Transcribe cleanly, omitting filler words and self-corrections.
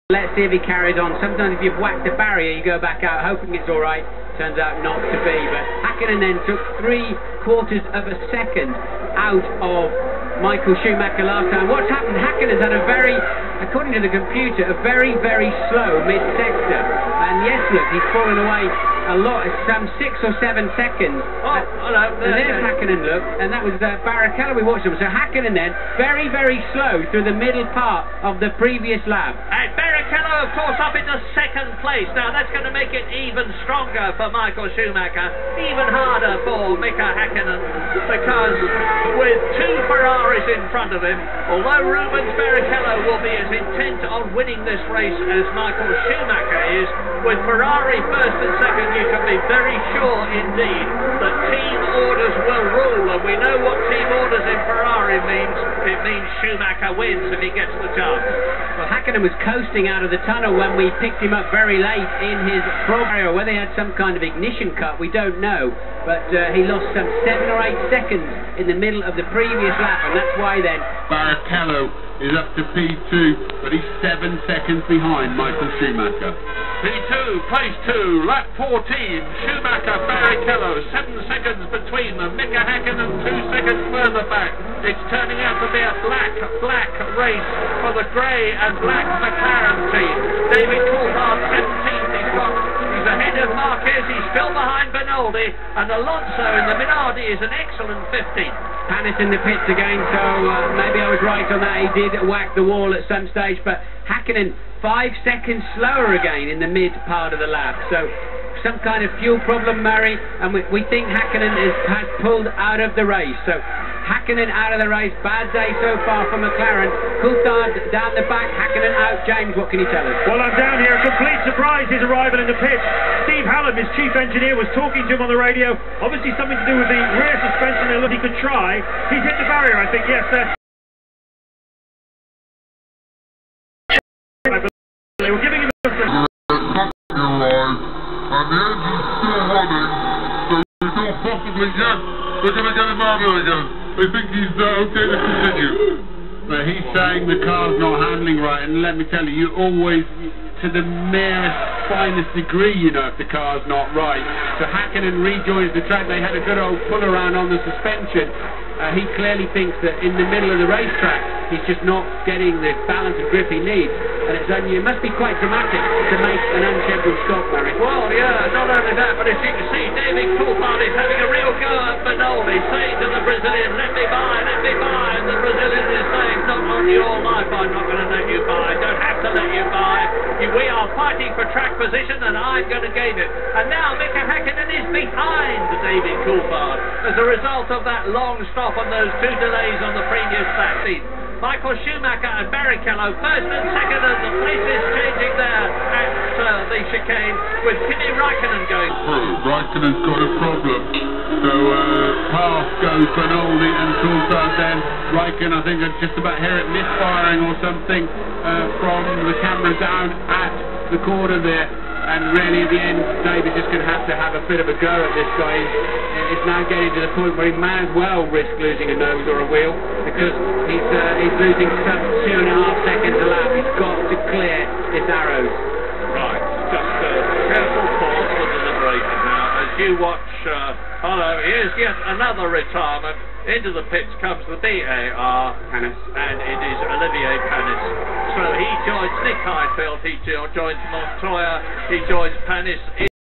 Let's see if he carries on. Sometimes if you've whacked a barrier, you go back out hoping it's all right. Turns out not to be. But Hakkinen then took 3/4 of a second out of Michael Schumacher last time. What's happened? Hakkinen's had a very, according to the computer, a very, very slow mid-sector. And yes, look, he's fallen away a lot. It's some 6 or 7 seconds. Oh, hello. There's Hakkinen, look, and that was Barrichello we watched him. So Hakkinen then, very, very slow through the middle part of the previous lap. And Barrichello, of course, up into second place. Now, that's going to make it even stronger for Michael Schumacher, even harder for Mika Hakkinen, because with 2 Ferraris in front of him, although Rubens Barrichello will be as intent on winning this race as Michael Schumacher is, with Ferrari first and second, you can be very sure indeed that team orders will rule, and we know what team orders in Ferrari means. It means Schumacher wins if he gets the chance. Well, Hakkinen was coasting out of the tunnel when we picked him up very late in his program. Whether he had some kind of ignition cut, we don't know, but he lost some 7 or 8 seconds in the middle of the previous lap, and that's why then Barrichello is up to P2, but he's 7 seconds behind Michael Schumacher. P2, place 2, lap 14, Schumacher, Barrichello, 7 seconds between them, Mika Hakkinen 2 seconds further back. It's turning out to be a black race for the grey and black Maclaren team. David Coulthard 17th, he's ahead of Marquez, he's still behind Benoldi, and Alonso in the Minardi is an excellent 15th. Panis in the pits again, so maybe I was right on that. He did whack the wall at some stage, but Hakkinen 5 seconds slower again in the mid part of the lap. So some kind of fuel problem, Murray, and we think Hakkinen has pulled out of the race. So Hakkinen out of the race, bad day so far for McLaren. Coulthard down the back, Hakkinen out. James, what can you tell us? Well, I'm down here, a complete surprise, his arrival in the pit. Steve Hallam, his chief engineer, was talking to him on the radio. Obviously something to do with the rear suspension. They look, he could try. He's hit the barrier, I think. Yes, that's... They were giving him a... And the engine's still running, so we don't possibly get... We're going to get him out of it again. I think he's okay to continue. But he's saying the car's not handling right, and let me tell you, you always, to the merest, finest degree, you know if the car's not right. So Hakkinen rejoins the track. They had a good old pull around on the suspension. He clearly thinks that in the middle of the racetrack, he's just not getting the balance and grip he needs. And it must be quite dramatic to make an unscheduled stop, Barry. Well, yeah, not only that, but as you can see, David Coulthard is having a real go at Benoldi, saying to the Brazilian, let me by, and the Brazilian is saying, not on your life, I'm not going to let you by, I don't have to let you by. We are fighting for track position, and I'm going to gain it. And now Mika Hakkinen is behind David Coulthard as a result of that long stop and those 2 delays on the previous lap. Michael Schumacher and Barrichello first and second, and the place is changing there at the chicane with Kimi Raikkonen going. Raikkonen's got a problem. So past goes Benoldi and Coulthard then. Raikkonen, I think, just about hear it misfiring or something from the camera down at the corner there. And really, at the end, David's just going to have a bit of a go at this guy. It's now getting to the point where he may as well risk losing a nose or a wheel, because he's losing some 2.5 seconds a lap. He's got to clear this arrows. Right, just careful pause for deliberation now as you watch. Here's yet another retirement. Into the pits comes the BAR, Panis, and it is Olivier Panis. So he joins Nick Heidfeld, he joins Montoya, he joins Panis.